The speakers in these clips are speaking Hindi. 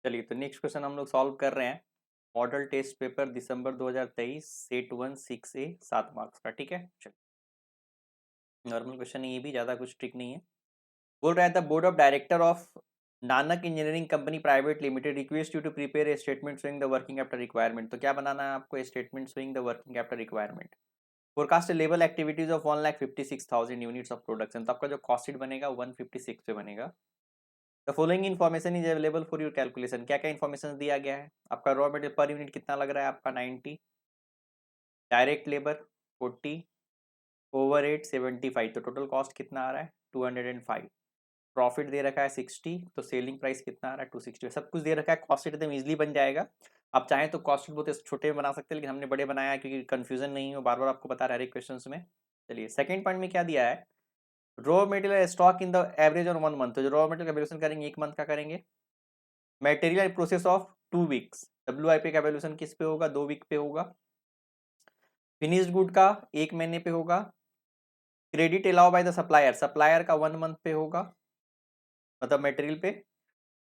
चलिए तो नेक्स्ट क्वेश्चन हम लोग सॉल्व कर रहे हैं। मॉडल टेस्ट पेपर दिसंबर 2023 सेट 1 6A 7 मार्क्स का। ठीक है, चलिए नॉर्मल क्वेश्चन है, ये भी ज़्यादा कुछ ट्रिक नहीं है। बोल रहा है the board of director of Nanak Engineering Company Private Limited request you to prepare a statement showing the working capital requirement. तो क्या बनाना है आपको? Statement showing the working capital requirement. Forecast level activities of 1,56,000 units of production. तो आपका जो कॉस्ट शीट बनेगा 156 पे बनेगा। The following information is available for your calculation. क्या क्या इन्फॉर्मेशन दिया गया है? आपका रॉ मटेरियल पर यूनिट कितना लग रहा है? आपका 90, डायरेक्ट लेबर 40, ओवरहेड 75। तो टोटल कॉस्ट कितना आ रहा है? 205। प्रॉफिट दे रखा है 60, तो सेलिंग प्राइस कितना आ रहा है? 260। सब कुछ दे रखा है, कॉस्ट शीट एकदम इजीली बन जाएगा। आप चाहें तो कॉस्ट शीट बहुत छोटे में बना सकते हैं, लेकिन हमने बड़े बनाया है क्योंकि कंफ्यूजन नहीं हो, बार बार आपको बता रहा है हर एक क्वेश्चन में। चलिए सेकंड पॉइंट में क्या दिया है? Raw material stock in the average on 1 month. तो जो रॉ मटेरियल का वैल्यूएशन करेंगे 1 मंथ का करेंगे। Material process of 2 weeks. WIP का वैल्यूएशन किस पे होगा? 2 वीक पे होगा। फिनिश्ड गुड का 1 महीने पे होगा। Credit allow by the supplier, supplier का 1 मंथ पे होगा, मतलब मटेरियल पे।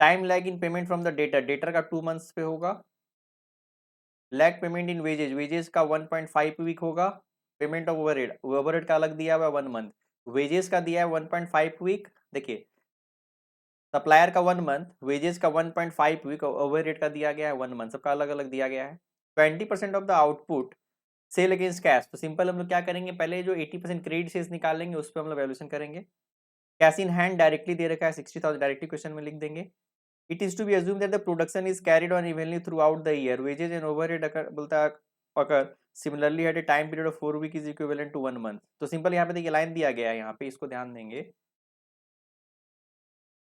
Time lag in payment from the debtor, debtor का 2 मंथ्स पे होगा। Lag payment in wages, wages का 1.5 वीक होगा। पेमेंट ऑफ ओवरहेड, ओवरहेड का अलग दिया हुआ है 1 मंथ। वेजेस का दिया है 1.5 वीक। देखिए सप्लायर का 1 मंथ, वेजेस का 1.5 वीक और ओवरहेड का दिया गया है 1 मंथ। सबका अलग अलग दिया गया है। 20% of the output sale against cash. तो सिंपल हम लोग क्या करेंगे, पहले जो 80% क्रेडिट सेल्स निकालेंगे उस पर हम लोग वैल्यूएशन करेंगे। कैश इन हैंड डायरेक्टली दे रखा है 60,000, डायरेक्टली क्वेश्चन में लिख देंगे। It is to be assume that the production is carried on evenly throughout the year. Wages and overhead बोलता है occur similarly at a time period of 4 week is equivalent to 1 month. तो सिंपल यहाँ पे देखिए लाइन दिया गया है, यहाँ पे इसको ध्यान देंगे।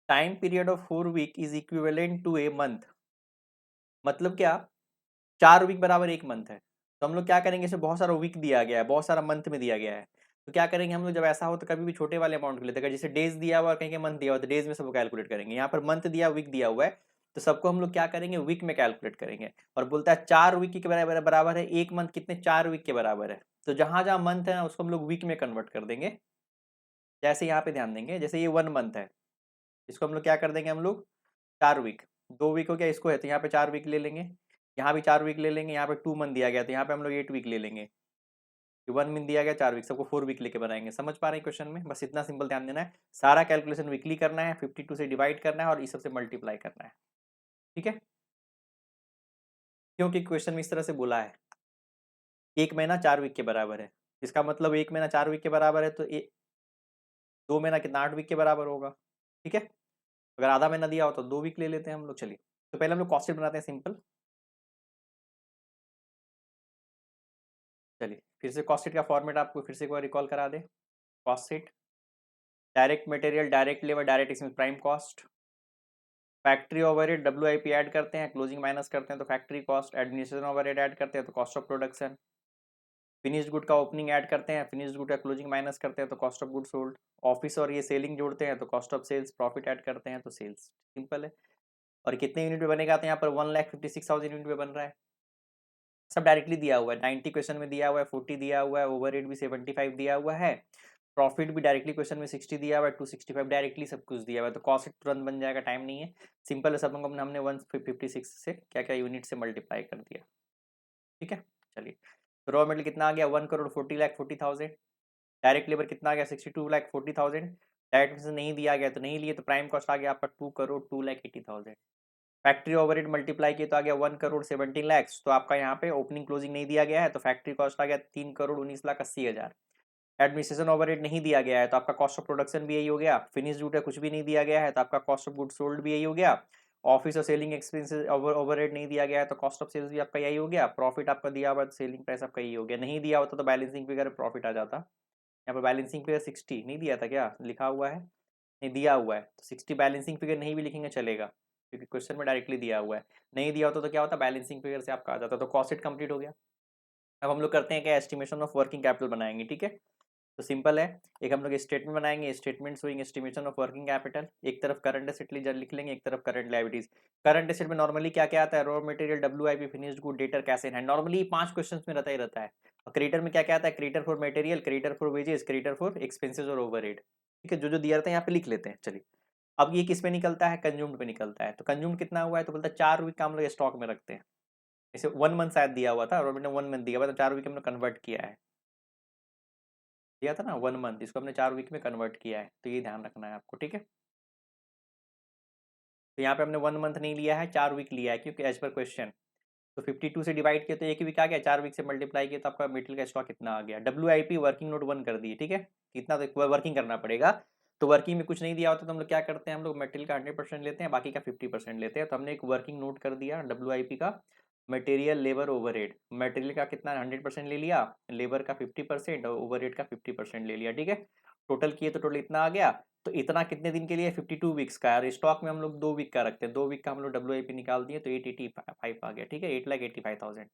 Time period of 4 week is equivalent to a month. मतलब क्या? 4 वीक बराबर 1 मंथ है। तो हम लोग क्या करेंगे, इसे बहुत सारा वीक दिया गया है, बहुत सारा मंथ में दिया गया है। तो क्या करेंगे हम लोग, जब ऐसा हो तो कभी भी छोटे वाले अमाउंट को लेते हैं। जैसे डेज दिया हुआ और कहीं मंथ दिया हुआ तो डेज में सबको कैलकुलेट करेंगे। यहाँ पर मंथ दिया, वीक दिया हुआ है, तो सबको हम लोग क्या करेंगे, वीक में कैलकुलेट करेंगे। और बोलता है 4 वीक के बराबर है 1 मंथ। कितने? 4 वीक के बराबर है। तो जहां जहां मंथ है उसको हम लोग वीक में कन्वर्ट कर देंगे। जैसे यहाँ पे ध्यान देंगे, जैसे ये 1 मंथ है, इसको हम लोग क्या कर देंगे हम लोग, 4 वीक। 2 वीक हो गया, इसको है तो यहाँ पे 4 वीक ले लेंगे। यहाँ भी 4 वीक ले लेंगे। यहाँ पे 2 मंथ दिया गया तो यहाँ पे हम लोग 8 वीक ले लेंगे। 1 मंथ दिया गया 4 वीक, सबको 4 वीक लेके बनाएंगे। समझ पा रहे हैं क्वेश्चन में? बस इतना सिंपल ध्यान देना है। सारा कैलकुलेशन वीकली करना है, 52 से डिवाइड करना है और इस सबसे मल्टीप्लाई करना है। ठीक है, क्योंकि क्वेश्चन में इस तरह से बोला है 1 महीना 4 वीक के बराबर है। इसका मतलब 1 महीना 4 वीक के बराबर है तो 2 महीना कितना 8 वीक के बराबर होगा। ठीक है, अगर आधा महीना दिया हो तो 2 वीक ले लेते हैं हम लोग। चलिए तो पहले हम लोग कॉस्ट शीट बनाते हैं सिंपल। चलिए फिर से कॉस्ट शीट का फॉर्मेट आपको फिर से एक बार रिकॉल करा दे। Cost sheet, direct material, direct labour, direct इसमें prime cost, factory overhead WIP add करते हैं, क्लोजिंग माइनस करते हैं तो factory cost, administration overhead add करते हैं तो cost of production, finished good का ओपनिंग ऐड करते हैं, फिनिश्ड गुड का क्लोजिंग माइनस करते हैं तो cost of good sold, office और ये सेलिंग जोड़ते हैं तो cost of sales, profit add करते हैं तो सेल्स। सिंपल है। और कितने यूनिट में बनेगा? तो यहाँ पर 1,56,000 यूनिट में बन रहा है। सब डायरेक्टली दिया हुआ है। 90 क्वेश्चन में दिया हुआ है, 40 दिया हुआ है, ओवरहेड भी 75 दिया हुआ है, प्रॉफिट भी डायरेक्टली क्वेश्चन में 60 दिया हुआ है, 265 डायरेक्टली सब कुछ दिया हुआ है। तो कॉस्ट तुरंत बन जाएगा, टाइम नहीं है। सिंपल है, सब हमने 156 से क्या क्या यूनिट से मल्टीप्लाई कर दिया। ठीक है, चलिए रॉ मटेरियल कितना आ गया? 1,40,40,000। डायरेक्ट लेबर कितना आ गया? 62,40,000। डायरेक्ट में से नहीं दिया गया तो नहीं लिए, तो प्राइम कॉस्ट आ गया आपका 2,02,80,000। फैक्ट्री ओवरहेड मल्टीप्लाई किए तो आ गया 1,17,00,000। तो आपका यहाँ पे ओपनिंग क्लोजिंग नहीं दिया गया है तो फैक्ट्री कॉस्ट आ गया 3,19,80,000। एडमिनिस्ट्रेशन ओवरहेड नहीं दिया गया है तो आपका कॉस्ट ऑफ प्रोडक्शन भी यही हो गया। फिनिश गुड है कुछ भी नहीं दिया गया है तो आपका कॉस्ट ऑफ गुड सोल्ड भी यही हो गया। ऑफिस और सेलिंग एक्सपेंसेस ओवरहेड नहीं दिया गया है तो कॉस्ट ऑफ सेल्स भी आपका यही हो गया। प्रॉफिट आपका दिया हुआ तो सेलिंग प्राइस आपका यही हो गया। नहीं दिया होता तो बैलेंसिंग फिगर प्रॉफिट आ जाता। यहाँ पर बैलेंसिंग फिगर 60 नहीं दिया था क्या? लिखा हुआ है, नहीं दिया हुआ है तो 60 बैलेंसिंग फिगर नहीं भी लिखेंगे चलेगा, क्योंकि क्वेश्चन में डायरेक्टली दिया हुआ है। नहीं दिया होता तो क्या होता? बैलेंसिंग फिगर से आपका आ जाता। तो कॉस्ट शीट कंप्लीट हो गया। अब हम लोग करते हैं क्या, एस्टिमेशन ऑफ वर्किंग कैपिटल बनाएंगे। ठीक है, तो सिंपल है, एक हम लोग स्टेटमेंट बनाएंगे, statement showing estimation of working capital. एक तरफ करंट एसेट लिख लेंगे, एक तरफ करंट लायबिलिटीज। करंट एसेट में नॉर्मली क्या क्या आता है? Raw material, WIP, finished good, debtor, cash in hand. Normally 5 questions में रहता ही रहता है। और क्रेडिटर में क्या क्या आता है? Creditor for material, creditor for wages, creditor for expenses और ओवरहेड। ठीक है, जो जो दिया रहता है यहाँ पे लिख लेते हैं। चलिए अब ये किस पे निकलता है, कंज्यूम्ड पे निकलता है। तो कंज्यूम्ड कितना हुआ है, तो बोलता है 4 वीक का हम लोग स्टॉक में रखते हैं। जैसे 1 मंथ शायद दिया हुआ था, और हमने 1 मंथ दिया हुआ, तो 4 वीक हमने कन्वर्ट किया है, दिया था ना 1 मंथ, इसको हमने 4 वीक में कन्वर्ट किया है, तो ये ध्यान रखना है आपको, ठीक है। तो यहाँ पे हमने 1 मंथ नहीं लिया है, 4 वीक लिया है, क्योंकि एज पर क्वेश्चन। तो 52 से डिवाइड किया तो 1 वीक आ गया, 4 वीक से मल्टीप्लाई किया तो आपका मटेरियल का स्टॉक कितना आ गया। WIP वर्किंग नोट 1 कर दिए, ठीक है, कितना तो वर्किंग करना पड़ेगा। तो वर्किंग में कुछ नहीं दिया होता तो हम लोग क्या करते हैं, हम लोग मटेरियल का 100% लेते हैं, बाकी का 50% लेते हैं। तो हमने एक वर्किंग नोट कर दिया WIP का, मटेरियल लेबर ओवरहेड। मटेरियल का कितना 100% ले लिया, लेबर का 50% और ओवरहेड का 50% ले लिया, ठीक है। टोटल किए तो टोटल इतना आ गया। तो इतना कितने दिन के लिए, 52 वीक्स का। और स्टॉक में हम लोग 2 वीक का रखते हैं, 2 वीक का हम लोग WIP निकाल दिए, तो 885 आ गया, ठीक है, 8,85,000,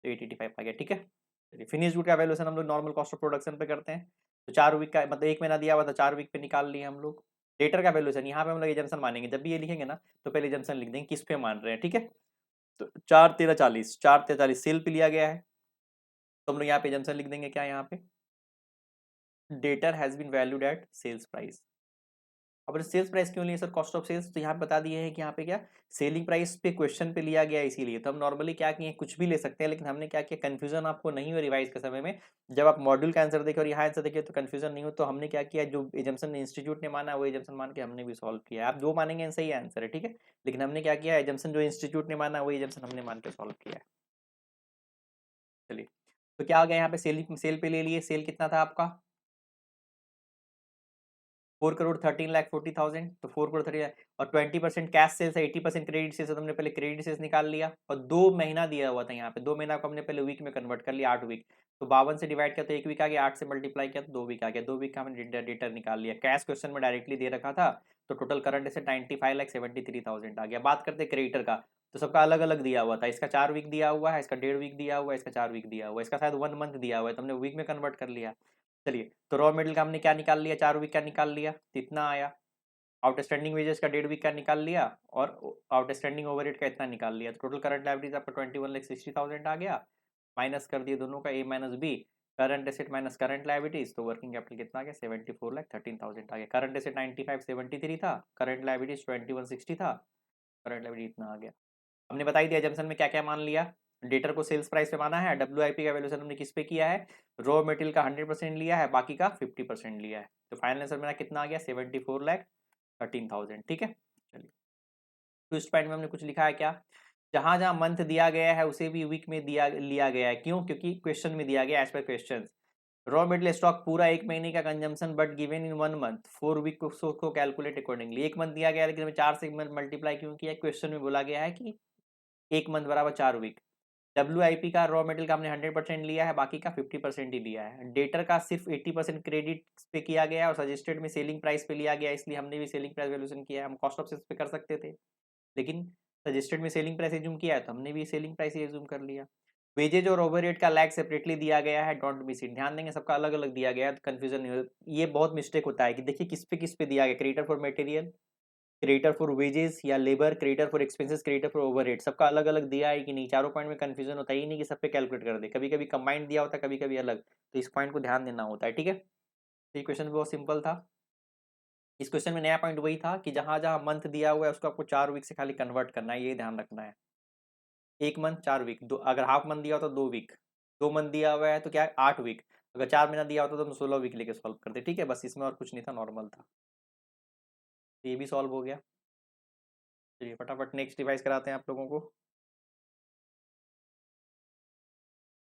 तो 885 आ गया, ठीक है। चलिए फिनिश गुड का वैल्यूएशन हम लोग नॉर्मल कॉस्ट ऑफ प्रोडक्शन पे करते हैं। तो 4 वीक का मतलब 1 महीना दिया हुआ था, 4 वीक पे निकाल लिए हम लोग। डेटर का वैल्यूएशन यहाँ पे हम लोग एजम्पशन मानेंगे, जब भी ये लिखेंगे ना तो पहले एजम्पशन लिख देंगे किस पे मान रहे हैं, ठीक है। तो 4 13 40, 4 13 40 सेल पे लिया गया है, तो हम लोग यहाँ पे एजम्पशन लिख देंगे क्या, यहाँ पे debtor has been valued at sales price. अब सेल्स प्राइस क्यों लिए सर, कॉस्ट ऑफ सेल्स, तो यहाँ पे बता दिए हैं कि यहाँ पे क्या सेलिंग प्राइस पे क्वेश्चन पे लिया गया, इसीलिए। तो हम नॉर्मली क्या किए, कुछ भी ले सकते हैं, लेकिन हमने क्या किया, कंफ्यूजन आपको नहीं हो रिवाइज के समय में, जब आप मॉड्यूल का आंसर देखें और यहाँ आंसर देखें तो कंफ्यूजन नहीं हो। तो हमने क्या किया, जो एजम्पशन इंस्टीट्यूट ने माना वो एजम्पशन मान के हमने भी सॉल्व किया। आप जो मानेंगे सही आंसर है, ठीक है, लेकिन हमने क्या किया, एजम्पशन जो इंस्टीट्यूट ने माना वो एजम्पशन हमने मान के सॉल्व किया है। चलिए, तो क्या हो गया यहाँ पे, सेल पे ले लिए, सेल कितना था आपका 4,13,40,000, तो 4,30,000 और 20% कैश सेल्स है, 80% क्रेडिट सेल्स है, तो हमने पहले क्रेडिट सेल्स निकाल लिया। और 2 महीना दिया हुआ था यहाँ पे, 2 महीना को हमने पहले वीक में कन्वर्ट कर लिया, 8 वीक। तो 52 से डिवाइड किया तो 1 वीक आ गया, 8 से मल्टीप्लाई किया तो 2 वीक आ गया, 2 वीक का हमने डेटर निकाल लिया। कैश क्वेश्चन में डायरेक्टली दे रखा था, तो टोटल करंट एसेट 95,73,000 आ गया। बात करते क्रेडिटर का, तो सबका अलग अलग दिया हुआ था, इसका 4 वीक दिया हुआ है, इसका 1.5 वीक दिया हुआ है, इसका 4 वीक दिया हुआ है, इसका शायद 1 मंथ दिया हुआ है, तो हमने वीक में कन्वर्ट कर लिया। चलिए, तो रॉ मेटेरियल का हमने क्या निकाल लिया, 4 वीक का निकाल लिया, तो इतना आया। आउटस्टैंडिंग वेजेस का 1.5 वीक का निकाल लिया, और आउटस्टैंडिंग ओवरहेड का इतना निकाल लिया। तो टोटल करंट लायबिलिटीज आपका 21,60,000 आ गया। माइनस कर दिए दोनों का, A minus B, current asset minus current liabilities, तो वर्किंग कैपिटल कितना आ गया, 74,13,000 आ गया। करंट एसेट 95,73 था, करंट लायबिलिटीज 21,60 था, करंट लायबिलिटी इतना आ गया। हमने बताई दिया जमसन में क्या क्या मान लिया, डेटर को सेल्स प्राइस पे माना है, WIP का वैल्यूएशन हमने किस पे किया है, रॉ मटेरियल का 100% लिया है, बाकी का 50% लिया है। तो फाइनल आंसर मेरा कितना आ गया, 74,13,000, ठीक है। चलिए, ट्विस्ट पॉइंट में हमने कुछ लिखा है क्या, जहां जहां मंथ दिया गया है उसे भी वीक में दिया लिया गया है, क्यों, क्योंकि क्वेश्चन में दिया गया as per question. Raw material stock पूरा 1 महीने का consumption but given in 1 month 4 week को कैलकुलेट अकॉर्डिंगली। 1 मंथ दिया गया है, लेकिन हमें 4 से मल्टीप्लाई क्यों किया, क्वेश्चन में बोला गया है कि 1 मंथ बराबर 4 वीक। WIP का रॉ मटेरियल का हमने 100% लिया है, बाकी का 50% ही लिया है। डेटर का सिर्फ 80% क्रेडिट पे किया गया है, और सजेस्टेड में सेलिंग प्राइस पे लिया गया, इसलिए हमने भी सेलिंग प्राइस वैल्यूएशन किया है। हम कॉस्ट ऑफ सेल्स पे कर सकते थे, लेकिन सजेस्टेड में सेलिंग प्राइस एज्यूम किया है, तो हमने भी सेलिंग प्राइस ही एज्यूम कर लिया। वेजेज और ओवरहेड का लैग सेपरेटली दिया गया है, डोंट मिस इट, ध्यान देंगे सबका अलग अलग दिया गया है, तो कंफ्यूजन नहीं हो। ये बहुत मिस्टेक होता है कि देखिए किस पे दिया गया, creditor for material, creditor for wages या labour, creditor for expenses, creditor for overhead, सबका अलग अलग दिया है कि नहीं। चारों पॉइंट में कंफ्यूजन होता है, ही नहीं कि सब पे कैलकुलेट कर दे, कभी कभी कंबाइंड दिया होता है, कभी कभी अलग, तो इस पॉइंट को ध्यान देना होता है, ठीक है। तो ये क्वेश्चन बहुत सिंपल था। इस क्वेश्चन में नया पॉइंट वही था कि जहां जहां मंथ दिया हुआ है उसको आपको 4 वीक से खाली कन्वर्ट करना है, ये ध्यान रखना है। 1 मंथ 4 वीक, दो अगर हाफ मंथ दिया हो तो 2 वीक, 2 मंथ दिया हुआ है तो क्या है 8 वीक, अगर 4 महीना दिया होता तो हम 16 वीक लेके सॉल्व करते, ठीक है। बस इसमें और कुछ नहीं था, नॉर्मल था। तो ये भी सॉल्व हो गया। चलिए फटाफट नेक्स्ट डिवाइस कराते हैं आप लोगों को।